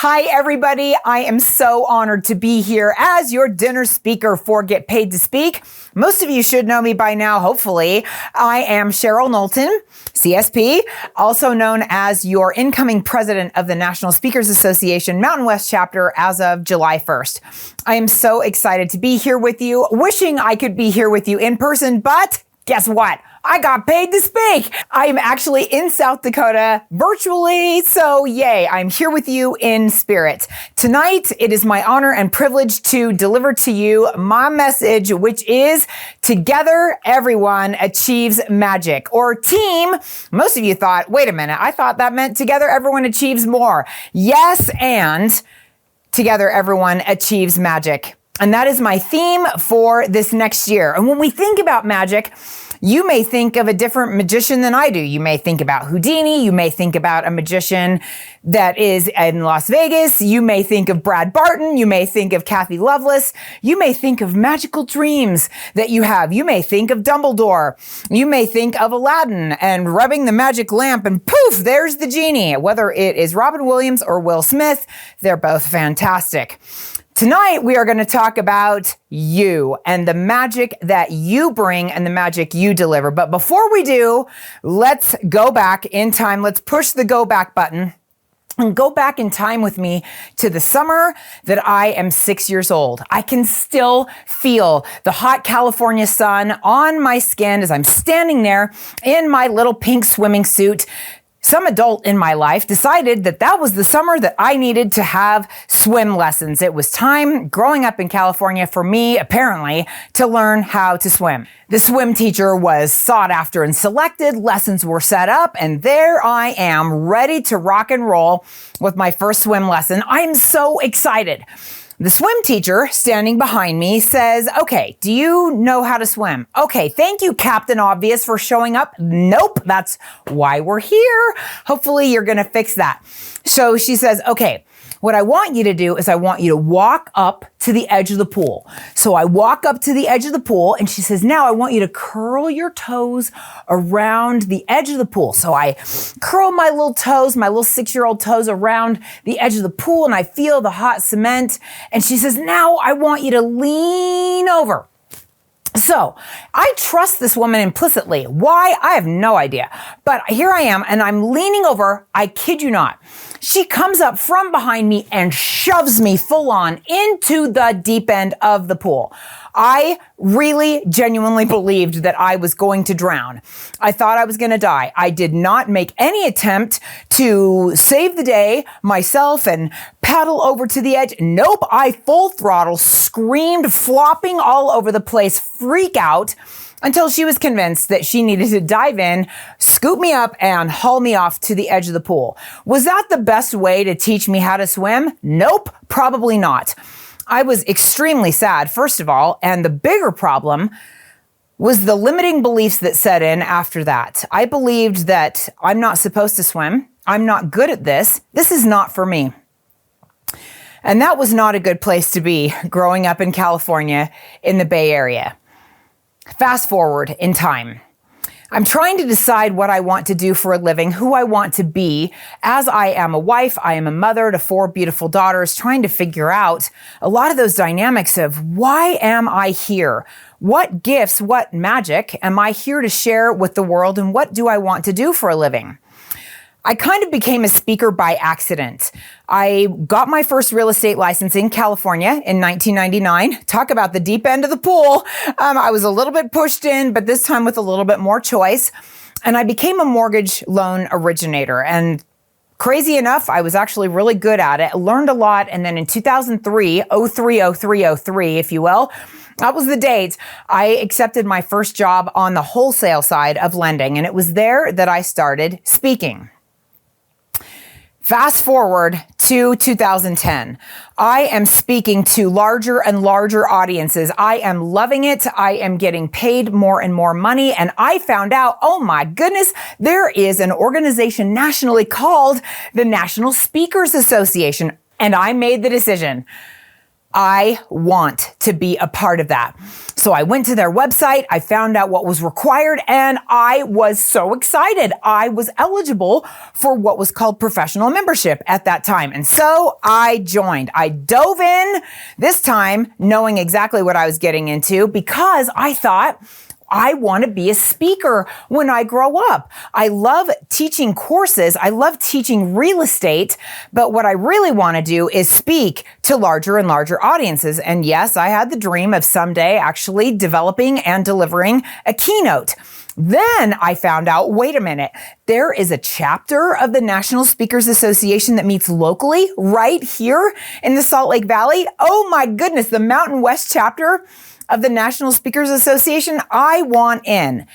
Hi, everybody. I am so honored to be here as your dinner speaker for Get Paid to Speak. Most of you should know me by now, hopefully. I am Cheryl Knowlton, CSP, also known as your incoming president of the National Speakers Association Mountain West chapter as of July 1st. I am so excited to be here with you, wishing I could be here with you in person, but guess what? I got paid to speak. I'm actually in South Dakota virtually, so yay, I'm here with you in spirit. Tonight, it is my honor and privilege to deliver to you my message, which is Together Everyone Achieves Magic, or team. Most of you thought, wait a minute, I thought that meant Together Everyone Achieves More. Yes, and Together Everyone Achieves Magic. And that is my theme for this next year. And when we think about magic, you may think of a different magician than I do. You may think about Houdini. You may think about a magician that is in Las Vegas. You may think of Brad Barton. You may think of Kathy Lovelace. You may think of magical dreams that you have. You may think of Dumbledore. You may think of Aladdin and rubbing the magic lamp and poof, there's the genie. Whether it is Robin Williams or Will Smith, they're both fantastic. Tonight, we are going to talk about you and the magic that you bring and the magic you deliver. But before we do, let's go back in time. Let's push the go back button and go back in time with me to the summer that I am 6 years old. I can still feel the hot California sun on my skin as I'm standing there in my little pink swimming suit. Some adult in my life decided that that was the summer that I needed to have swim lessons. It was time, growing up in California, for me, apparently, to learn how to swim. The swim teacher was sought after and selected, lessons were set up, and there I am, ready to rock and roll with my first swim lesson. I'm so excited. The swim teacher standing behind me says, okay, do you know how to swim? Okay, thank you, Captain Obvious, for showing up. Nope, that's why we're here. Hopefully you're going to fix that. So she says, okay, what I want you to do is I want you to walk up to the edge of the pool. So I walk up to the edge of the pool and she says, now I want you to curl your toes around the edge of the pool. So I curl my little toes, my little 6-year-old toes around the edge of the pool and I feel the hot cement. And she says, now I want you to lean over. So I trust this woman implicitly. Why? I have no idea. But here I am and I'm leaning over. I kid you not. She comes up from behind me and shoves me full on into the deep end of the pool. I really genuinely believed that I was going to drown. I thought I was going to die. I did not make any attempt to save the day myself and paddle over to the edge. Nope, I full throttle screamed, flopping all over the place, freak out, until she was convinced that she needed to dive in, scoop me up, and haul me off to the edge of the pool. Was that the best way to teach me how to swim? Nope, probably not. I was extremely sad, first of all, and the bigger problem was the limiting beliefs that set in after that. I believed that I'm not supposed to swim. I'm not good at this. This is not for me. And that was not a good place to be growing up in California in the Bay Area. Fast forward in time. I'm trying to decide what I want to do for a living, who I want to be, as I am a wife, I am a mother to 4 beautiful daughters, trying to figure out a lot of those dynamics of why am I here? What gifts, what magic am I here to share with the world, and what do I want to do for a living? I kind of became a speaker by accident. I got my first real estate license in California in 1999. Talk about the deep end of the pool. I was a little bit pushed in, but this time with a little bit more choice. And I became a mortgage loan originator. And crazy enough, I was actually really good at it. I learned a lot. And then in 2003, 03, if you will, that was the date, I accepted my first job on the wholesale side of lending. And it was there that I started speaking. Fast forward to 2010. I am speaking to larger and larger audiences. I am loving it. I am getting paid more and more money. And I found out, oh my goodness, there is an organization nationally called the National Speakers Association. And I made the decision. I want to be a part of that. So I went to their website, I found out what was required, and I was so excited. I was eligible for what was called professional membership at that time. And so I joined. I dove in, this time knowing exactly what I was getting into, because I thought, I want to be a speaker when I grow up. I love teaching courses. I love teaching real estate, but what I really want to do is speak to larger and larger audiences. And yes, I had the dream of someday actually developing and delivering a keynote. Then I found out, wait a minute, there is a chapter of the National Speakers Association that meets locally right here in the Salt Lake Valley. Oh my goodness, the Mountain West chapter of the National Speakers Association. I want in.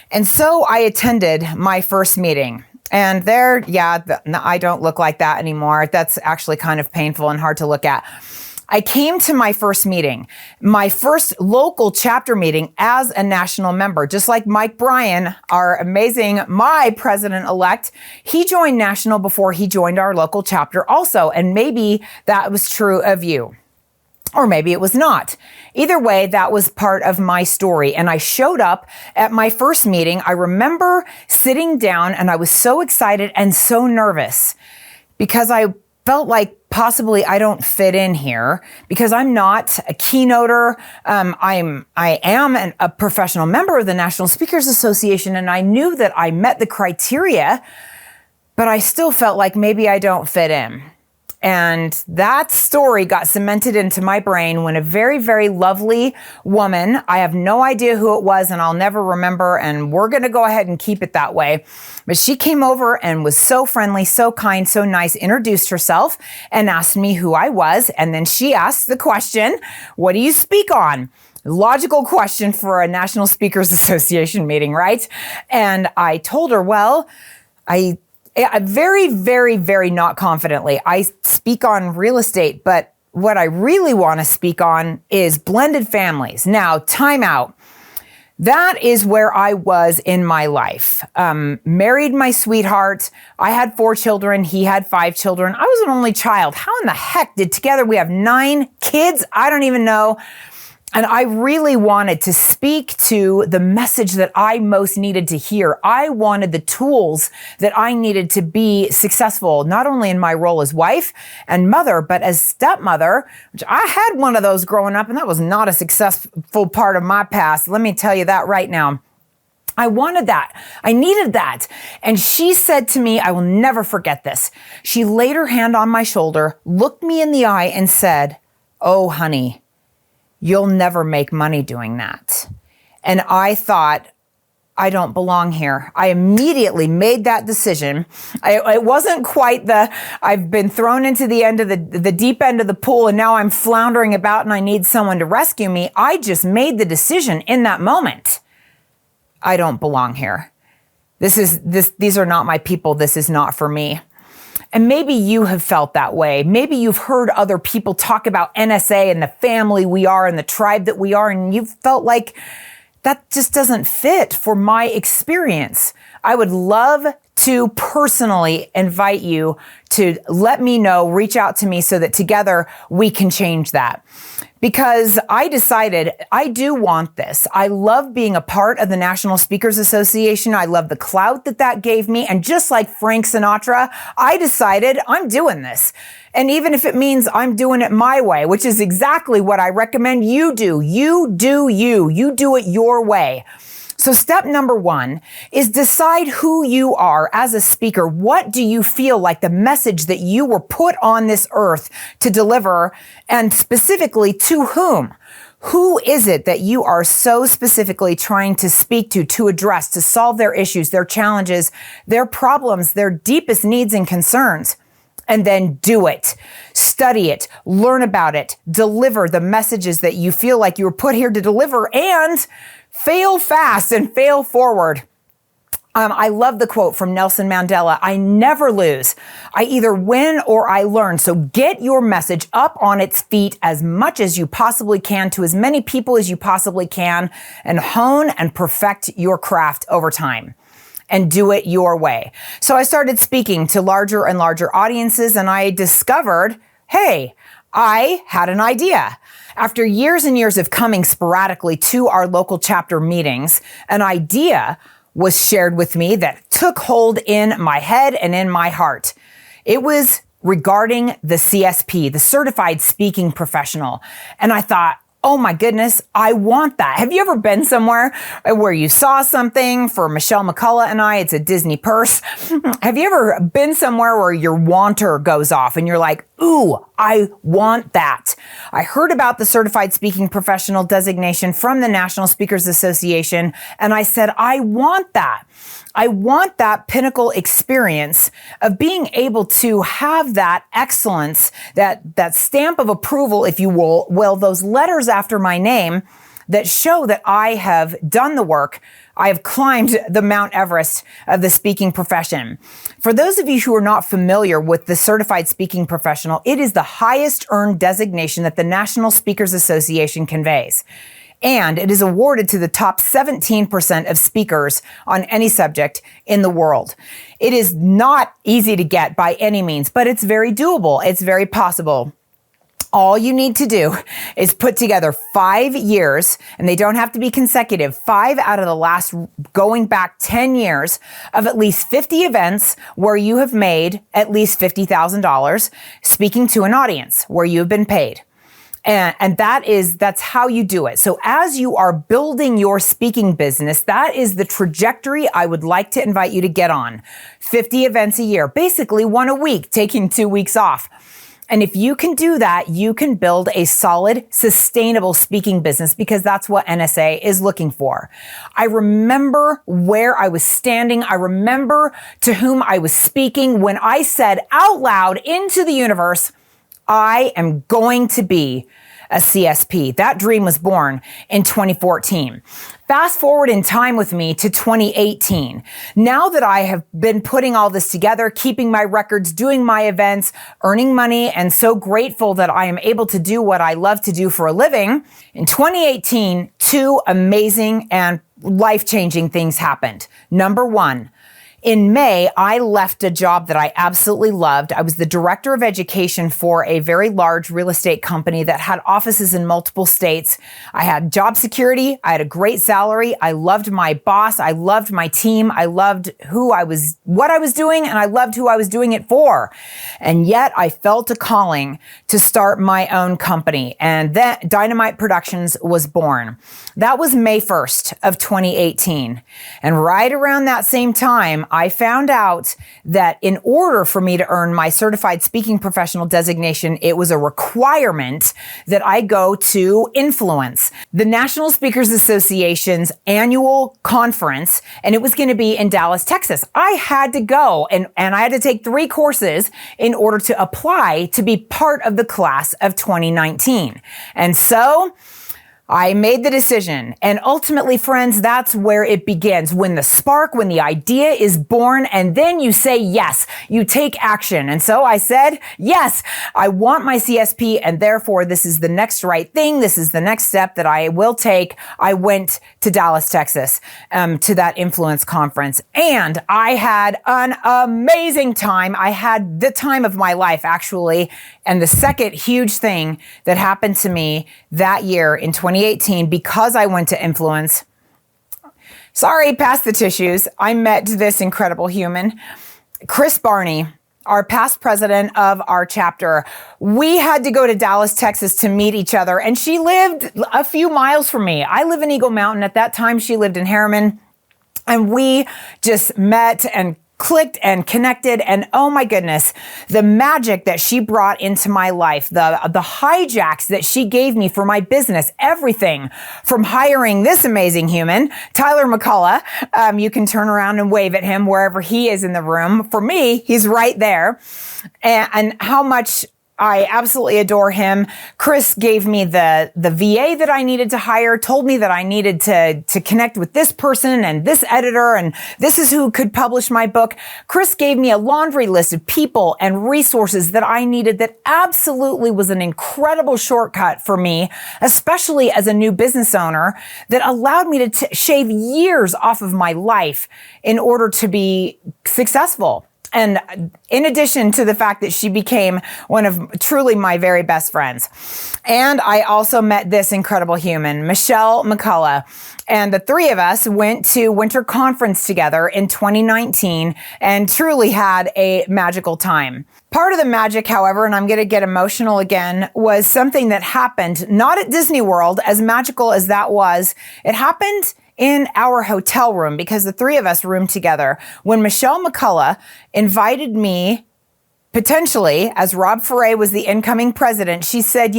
And so I attended my first meeting. And there, I don't look like that anymore. That's actually kind of painful and hard to look at. I came to my first meeting, my first local chapter meeting as a national member, just like Mike Bryan, my president-elect. He joined national before he joined our local chapter also. And maybe that was true of you. Or maybe it was not. Either way, that was part of my story. And I showed up at my first meeting. I remember sitting down and I was so excited and so nervous because I felt like possibly I don't fit in here because I'm not a keynoter. I am a professional member of the National Speakers Association, and I knew that I met the criteria, but I still felt like maybe I don't fit in. And that story got cemented into my brain when a very, very lovely woman, I have no idea who it was and I'll never remember, and we're going to go ahead and keep it that way. But she came over and was so friendly, so kind, so nice, introduced herself and asked me who I was. And then she asked the question, what do you speak on? Logical question for a National Speakers Association meeting, right? And I told her, well, I very, very, very not confidently, I speak on real estate, but what I really want to speak on is blended families. Now, time out. That is where I was in my life. Married my sweetheart. I had 4 children. He had 5 children. I was an only child. How in the heck did together we have 9 kids? I don't even know. And I really wanted to speak to the message that I most needed to hear. I wanted the tools that I needed to be successful, not only in my role as wife and mother, but as stepmother, which I had one of those growing up, and that was not a successful part of my past. Let me tell you that right now. I wanted that. I needed that. And she said to me, I will never forget this. She laid her hand on my shoulder, looked me in the eye, and said, "Oh, honey, you'll never make money doing that." And I thought, I don't belong here. I immediately made that decision. It wasn't quite I've been thrown into the deep end of the pool and now I'm floundering about and I need someone to rescue me. I just made the decision in that moment. I don't belong here. These are not my people. This is not for me. And maybe you have felt that way. Maybe you've heard other people talk about NSA and the family we are and the tribe that we are, and you've felt like that just doesn't fit for my experience. I would love to personally invite you to let me know, reach out to me so that together we can change that. Because I decided I do want this. I love being a part of the National Speakers Association. I love the clout that gave me. And just like Frank Sinatra, I decided I'm doing this. And even if it means I'm doing it my way, which is exactly what I recommend you do. You do you. You do it your way. So step number 1 is decide who you are as a speaker. What do you feel like the message that you were put on this earth to deliver, and specifically to whom? Who is it that you are so specifically trying to speak to address, to solve their issues, their challenges, their problems, their deepest needs and concerns? And then do it. Study it, learn about it, deliver the messages that you feel like you were put here to deliver, and fail fast and fail forward. I love the quote from Nelson Mandela, "I never lose. I either win or I learn." So get your message up on its feet as much as you possibly can to as many people as you possibly can, and hone and perfect your craft over time. And do it your way. So I started speaking to larger and larger audiences, and I discovered, hey, I had an idea. After years and years of coming sporadically to our local chapter meetings, an idea was shared with me that took hold in my head and in my heart. It was regarding the CSP, the Certified Speaking Professional. And I thought, oh my goodness, I want that. Have you ever been somewhere where you saw something? For Michelle McCullough and I, it's a Disney purse. Have you ever been somewhere where your wanter goes off and you're like, ooh, I want that? I heard about the Certified Speaking Professional designation from the National Speakers Association, and I said, I want that. I want that pinnacle experience of being able to have that excellence, that stamp of approval, if you will, those letters after my name that show that I have done the work. I have climbed the Mount Everest of the speaking profession. For those of you who are not familiar with the Certified Speaking Professional, it is the highest earned designation that the National Speakers Association conveys. And it is awarded to the top 17% of speakers on any subject in the world. It is not easy to get by any means, but it's very doable. It's very possible. All you need to do is put together 5 years, and they don't have to be consecutive, 5 out of the last going back 10 years of at least 50 events where you have made at least $50,000 speaking to an audience where you have been paid. And that's how you do it. So as you are building your speaking business, that is the trajectory I would like to invite you to get on. 50 events a year, basically 1 a week, taking 2 weeks off. And if you can do that, you can build a solid, sustainable speaking business, because that's what NSA is looking for. I remember where I was standing. I remember to whom I was speaking when I said out loud into the universe, I am going to be a CSP. That dream was born in 2014. Fast forward in time with me to 2018. Now that I have been putting all this together, keeping my records, doing my events, earning money, and so grateful that I am able to do what I love to do for a living, in 2018, 2 amazing and life-changing things happened. Number 1, in May, I left a job that I absolutely loved. I was the director of education for a very large real estate company that had offices in multiple states. I had job security. I had a great salary. I loved my boss. I loved my team. I loved what I was doing, and I loved who I was doing it for. And yet I felt a calling to start my own company, and then Dynamite Productions was born. That was May 1st of 2018. And right around that same time, I found out that in order for me to earn my Certified Speaking Professional designation, it was a requirement that I go to Influence, the National Speakers Association's annual conference, and it was going to be in Dallas, Texas. I had to go, and I had to take 3 courses in order to apply to be part of the class of 2019. And so I made the decision, and ultimately, friends, that's where it begins. When the idea is born, and then you say yes, you take action. And so I said, yes, I want my CSP, and therefore this is the next right thing. This is the next step that I will take. I went to Dallas, Texas, to that Influence conference, and I had an amazing time. I had the time of my life, actually. And the second huge thing that happened to me that year in 2018, because I went to Influence, pass the tissues. I met this incredible human, Chris Barney, our past president of our chapter. We had to go to Dallas, Texas to meet each other, and she lived a few miles from me. I live in Eagle Mountain. At that time, she lived in Harriman, and we just met and clicked and connected, and oh my goodness, the magic that she brought into my life, the hijacks that she gave me for my business, everything from hiring this amazing human, Tyler McCullough. You can turn around and wave at him wherever he is in the room. For me, he's right there. And how much I absolutely adore him. Chris gave me the VA that I needed to hire, told me that I needed to connect with this person and this editor, and this is who could publish my book. Chris gave me a laundry list of people and resources that I needed that absolutely was an incredible shortcut for me, especially as a new business owner, that allowed me to shave years off of my life in order to be successful. And in addition to the fact that she became one of truly my very best friends. And I also met this incredible human, Michelle McCullough. And the three of us went to Winter Conference together in 2019 and truly had a magical time. Part of the magic, however, and I'm going to get emotional again, was something that happened not at Disney World, as magical as that was. It happened in our hotel room because the three of us roomed together when Michelle McCullough invited me, potentially, as Rob Foray was the incoming president. She said,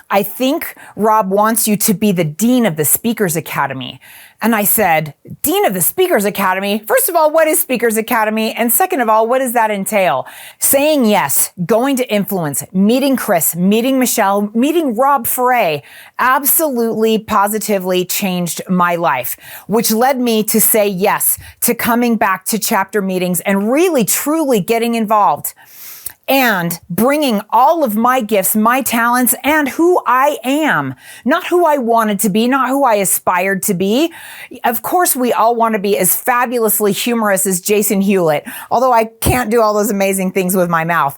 I think Rob wants you to be the Dean of the Speakers Academy. And I said, Dean of the Speakers Academy? First of all, what is Speakers Academy? And second of all, what does that entail? Saying yes, going to Influence, meeting Chris, meeting Michelle, meeting Rob Foray, absolutely, positively changed my life, which led me to say yes to coming back to chapter meetings and really, truly getting involved. And bringing all of my gifts, my talents, and who I am. Not who I wanted to be, not who I aspired to be. Of course, we all want to be as fabulously humorous as Jason Hewlett, although I can't do all those amazing things with my mouth.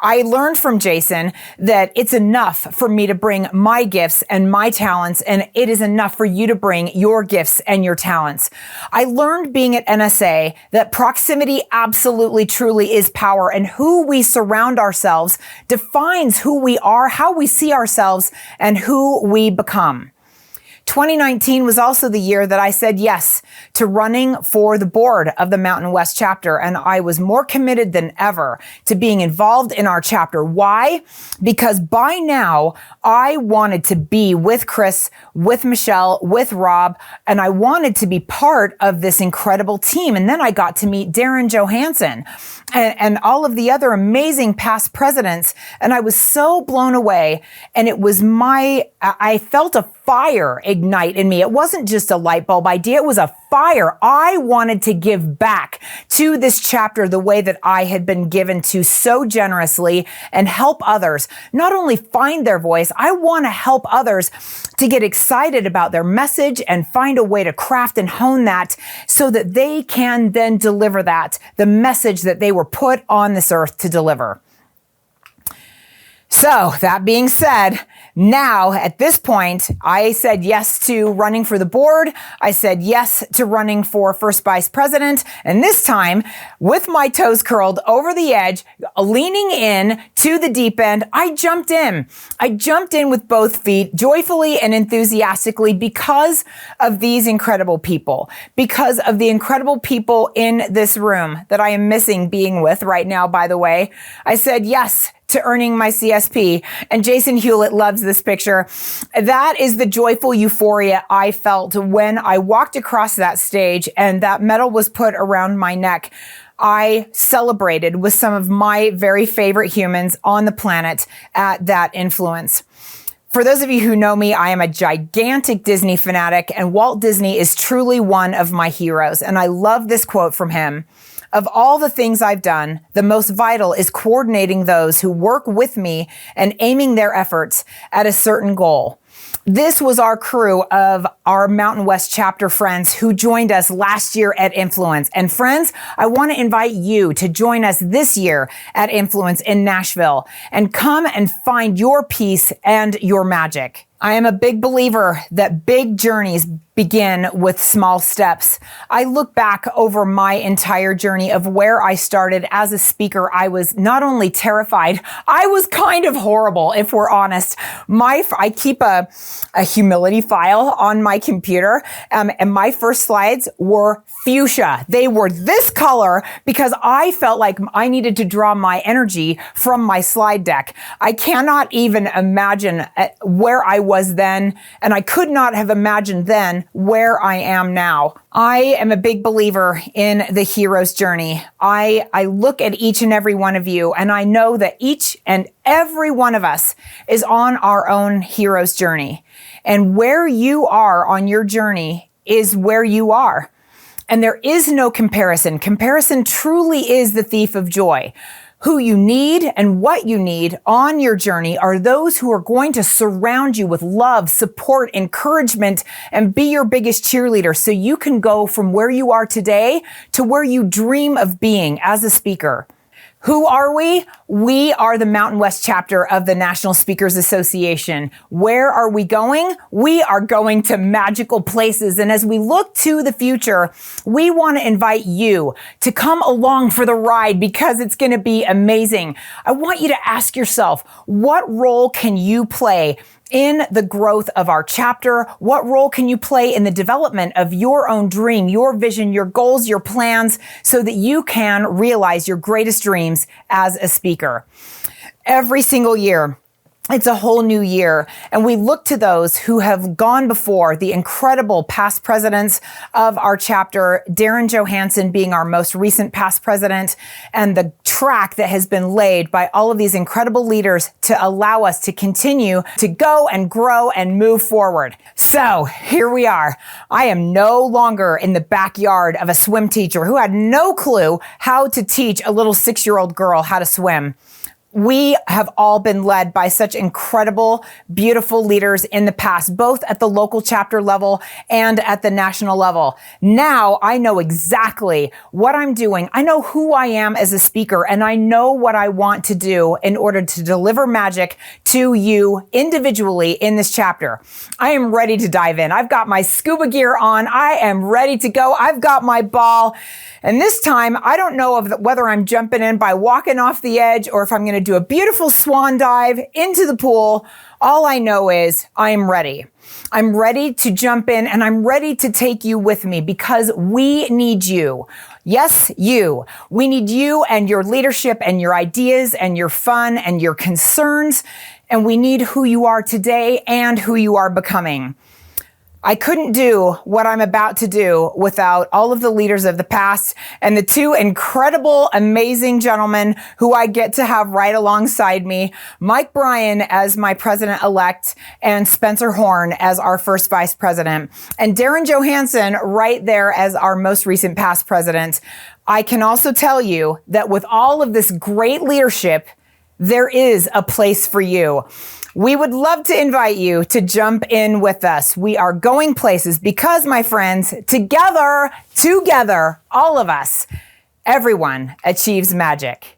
I learned from Jason that it's enough for me to bring my gifts and my talents, and it is enough for you to bring your gifts and your talents. I learned being at NSA that proximity absolutely, truly is power, and who we surround ourselves defines who we are, how we see ourselves, and who we become. 2019 was also the year that I said yes to running for the board of the Mountain West chapter, and I was more committed than ever to being involved in our chapter. Why? Because by now, I wanted to be with Chris, with Michelle, with Rob, and I wanted to be part of this incredible team. And then I got to meet Darren Johansson and all of the other amazing past presidents, and I was so blown away. And it was I felt a fire ignite in me. It wasn't just a light bulb idea. It was a fire. I wanted to give back to this chapter the way that I had been given to so generously and help others not only find their voice, I want to help others to get excited about their message and find a way to craft and hone that so that they can then deliver the message that they were put on this earth to deliver. So that being said, now at this point, I said yes to running for the board. I said yes to running for first vice president. And this time, with my toes curled over the edge, leaning in to the deep end, I jumped in. I jumped in with both feet, joyfully and enthusiastically, because of these incredible people, because of the incredible people in this room that I am missing being with right now, by the way. I said yes to earning my CSP. And Jason Hewlett loves this picture. That is the joyful euphoria I felt when I walked across that stage and that medal was put around my neck. I celebrated with some of my very favorite humans on the planet at that Influence. For those of you who know me, I am a gigantic Disney fanatic, and Walt Disney is truly one of my heroes. And I love this quote from him. Of all the things I've done, the most vital is coordinating those who work with me and aiming their efforts at a certain goal. This was our crew of our Mountain West chapter friends who joined us last year at Influence. And friends, I want to invite you to join us this year at Influence in Nashville and come and find your peace and your magic. I am a big believer that big journeys begin with small steps. I look back over my entire journey of where I started as a speaker. I was not only terrified, I was kind of horrible, if we're honest. I keep a humility file on my computer, and my first slides were fuchsia. They were this color because I felt like I needed to draw my energy from my slide deck. I cannot even imagine where I was then, and I could not have imagined then where I am now. I am a big believer in the hero's journey. I look at each and every one of you, and I know that each and every one of us is on our own hero's journey. And where you are on your journey is where you are. And there is no comparison. Comparison truly is the thief of joy. Who you need and what you need on your journey are those who are going to surround you with love, support, encouragement, and be your biggest cheerleader so you can go from where you are today to where you dream of being as a speaker. Who are we? We are the Mountain West chapter of the National Speakers Association. Where are we going? We are going to magical places. And as we look to the future, we want to invite you to come along for the ride because it's going to be amazing. I want you to ask yourself, what role can you play in the growth of our chapter? What role can you play in the development of your own dream, your vision, your goals, your plans, so that you can realize your greatest dreams as a speaker? Every single year, it's a whole new year, and we look to those who have gone before, the incredible past presidents of our chapter, Darren Johansson being our most recent past president, and the track that has been laid by all of these incredible leaders to allow us to continue to go and grow and move forward. So here we are. I am no longer in the backyard of a swim teacher who had no clue how to teach a little 6-year-old girl how to swim. We have all been led by such incredible, beautiful leaders in the past, both at the local chapter level and at the national level. Now I know exactly what I'm doing. I know who I am as a speaker, and I know what I want to do in order to deliver magic to you individually in this chapter. I am ready to dive in. I've got my scuba gear on. I am ready to go. I've got my ball. And this time, I don't know whether I'm jumping in by walking off the edge or if I'm going to do a beautiful swan dive into the pool. All I know is I am ready. I'm ready to jump in, and I'm ready to take you with me because we need you. Yes, you. We need you and your leadership and your ideas and your fun and your concerns. And we need who you are today and who you are becoming. I couldn't do what I'm about to do without all of the leaders of the past and the two incredible, amazing gentlemen who I get to have right alongside me, Mike Bryan as my president-elect and Spencer Horn as our first vice president, and Darren Johansson right there as our most recent past president. I can also tell you that with all of this great leadership, there is a place for you. We would love to invite you to jump in with us. We are going places because, my friends, together, all of us, everyone achieves magic.